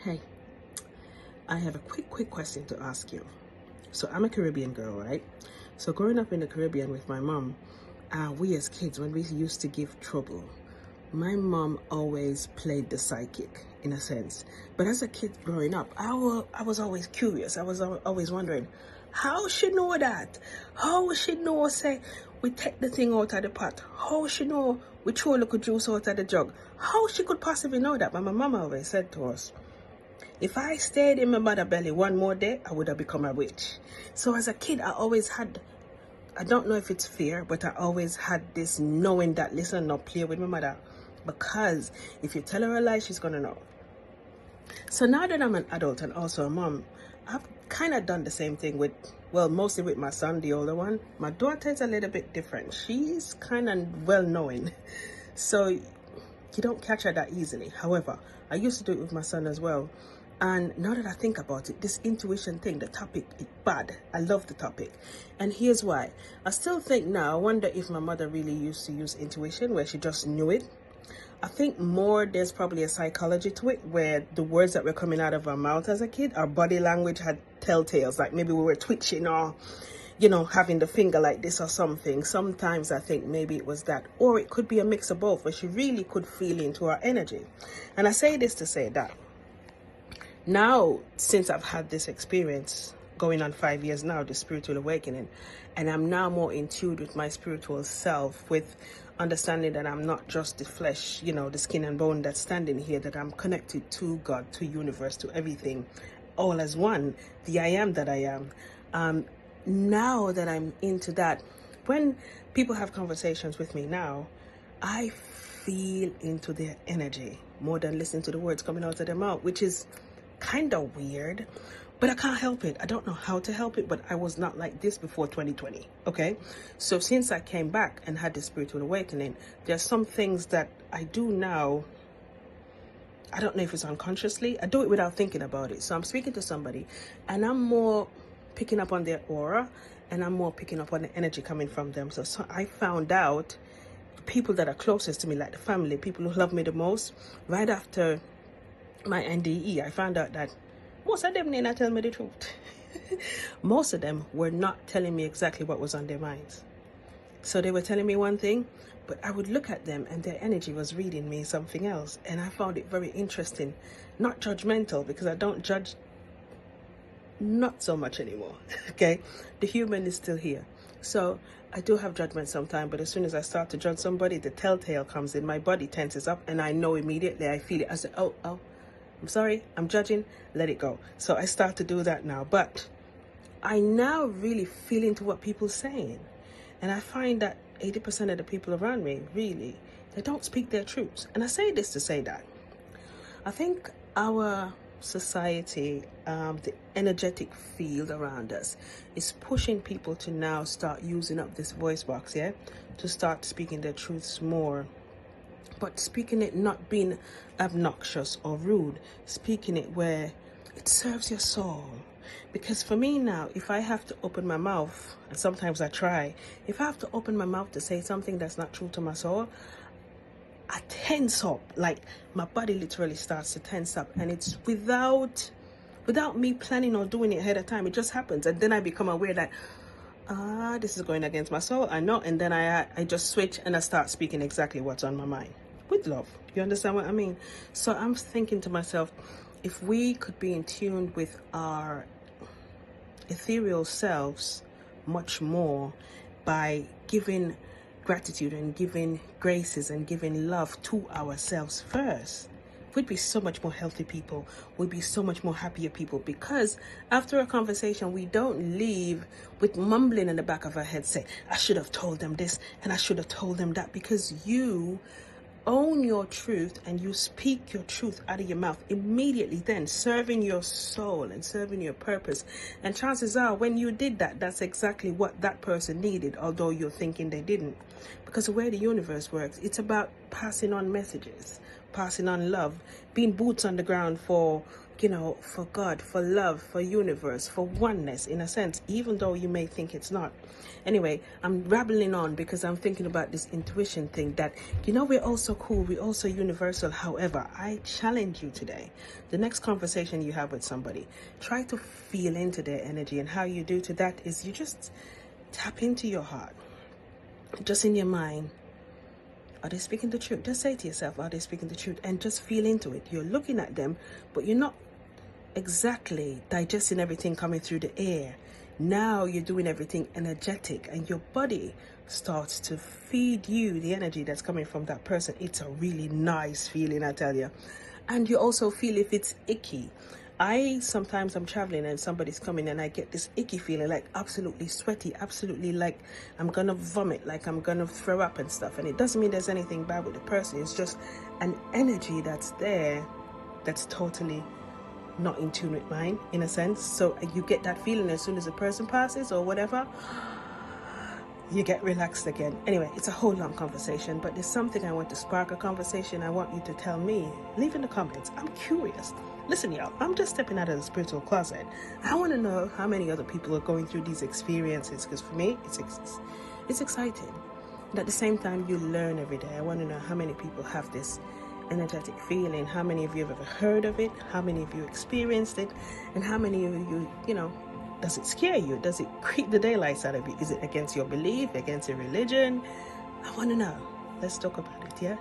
Hey, I have a quick question to ask you. So I'm a Caribbean girl, right? So growing up in the Caribbean with my mom, we as kids, when we used to give trouble, my mom always played the psychic in a sense. But as a kid growing up, I was always curious. I was always wondering, how she know that? How she know, say, we take the thing out of the pot? How she know we throw a little juice out of the jug? How she could possibly know that? But my mom always said to us, if I stayed in my mother belly one more day, I would have become a witch. So as a kid, I always had, I don't know if it's fear, but I always had this knowing that, listen, not play with my mother. Because if you tell her a lie, she's going to know. So now that I'm an adult and also a mom, I've kind of done the same thing with, well, mostly with my son, the older one. My daughter is a little bit different. She's kind of well-knowing. So you don't catch her that easily. However, I used to do it with my son as well. And now that I think about it, this intuition thing, the topic, it's bad. I love the topic. And here's why. I still think now, I wonder if my mother really used to use intuition where she just knew it. I think more there's probably a psychology to it where the words that were coming out of our mouth as a kid, our body language had telltales, like maybe we were twitching or, you know, having the finger like this or something. Sometimes I think maybe it was that, or it could be a mix of both where she really could feel into our energy. And I say this to say that now, since I've had this experience going on 5 years now, the spiritual awakening, and I'm now more in tune with my spiritual self, with understanding that I'm not just the flesh, you know, the skin and bone that's standing here, that I'm connected to God, to universe, to everything, all as one, the I am that I am. Now that I'm into that, when people have conversations with me now, I feel into their energy more than listen to the words coming out of their mouth, which is kind of weird, but I can't help it. I don't know how to help it, but I was not like this before 2020. Okay, so since I came back and had the spiritual awakening, there's some things that I do now. I don't know if it's unconsciously. I do it without thinking about it. So I'm speaking to somebody and I'm more picking up on their aura and I'm more picking up on the energy coming from them. So I found out people that are closest to me, like the family, people who love me the most, right after my NDE, I found out that most of them did not tell me the truth. Most of them were not telling me exactly what was on their minds. So they were telling me one thing, but I would look at them and their energy was reading me something else. And I found it very interesting, not judgmental, because I don't judge, not so much anymore. Okay, the human is still here. So I do have judgment sometimes, but as soon as I start to judge somebody, the telltale comes in, my body tenses up and I know immediately, I feel it. I say, oh, I'm sorry, I'm judging, let it go. So I start to do that now, but I now really feel into what people are saying. And I find that 80% of the people around me, really, they don't speak their truths. And I say this to say that I think our society, the energetic field around us is pushing people to now start using up this voice box, yeah, to start speaking their truths more. But speaking it not being obnoxious or rude, speaking it where it serves your soul. Because for me now, if I have to open my mouth, and sometimes I try, if I have to open my mouth to say something that's not true to my soul, I tense up, like my body literally starts to tense up, and it's without me planning or doing it ahead of time. It just happens, and then I become aware that this is going against my soul. I know, and then I just switch and I start speaking exactly what's on my mind with love. You understand what I mean? So I'm thinking to myself, if we could be in tune with our ethereal selves much more by giving gratitude and giving graces and giving love to ourselves first, we'd be so much more healthy people. We'd be so much more happier people, because after a conversation, we don't leave with mumbling in the back of our head, say, I should have told them this and I should have told them that, because you own your truth and you speak your truth out of your mouth immediately, then serving your soul and serving your purpose. And chances are when you did that, that's exactly what that person needed, although you're thinking they didn't. Because the way the universe works, it's about passing on messages, passing on love, being boots on the ground for you know, for God, for love, for universe, for oneness, in a sense, even though you may think it's not. Anyway, I'm rambling on because I'm thinking about this intuition thing that, you know, we're also cool, we're also universal. However, I challenge you today, the next conversation you have with somebody, try to feel into their energy. And how you do to that is you just tap into your heart, just in your mind. Are they speaking the truth? Just say to yourself, are they speaking the truth? And just feel into it. You're looking at them, but you're not exactly digesting everything coming through the air. Now you're doing everything energetic, and your body starts to feed you the energy that's coming from that person. It's a really nice feeling, I tell you. And you also feel if it's icky. Sometimes I'm traveling and somebody's coming and I get this icky feeling, like absolutely sweaty, absolutely like I'm gonna vomit, like I'm gonna throw up and stuff. And it doesn't mean there's anything bad with the person. It's just an energy that's there that's totally not in tune with mine, in a sense. So you get that feeling as soon as the person passes or whatever, you get relaxed again. Anyway, it's a whole long conversation, but there's something I want to spark a conversation. I want you to tell me. Leave in the comments. I'm curious. Listen, y'all, I'm just stepping out of the spiritual closet. I want to know how many other people are going through these experiences, because for me, it's exciting. And at the same time, you learn every day. I want to know how many people have this energetic feeling. How many of you have ever heard of it? How many of you experienced it? And how many of you, you know, does it scare you? Does it creep the daylights out of you? Is it against your belief, against your religion? I want to know. Let's talk about it, yeah?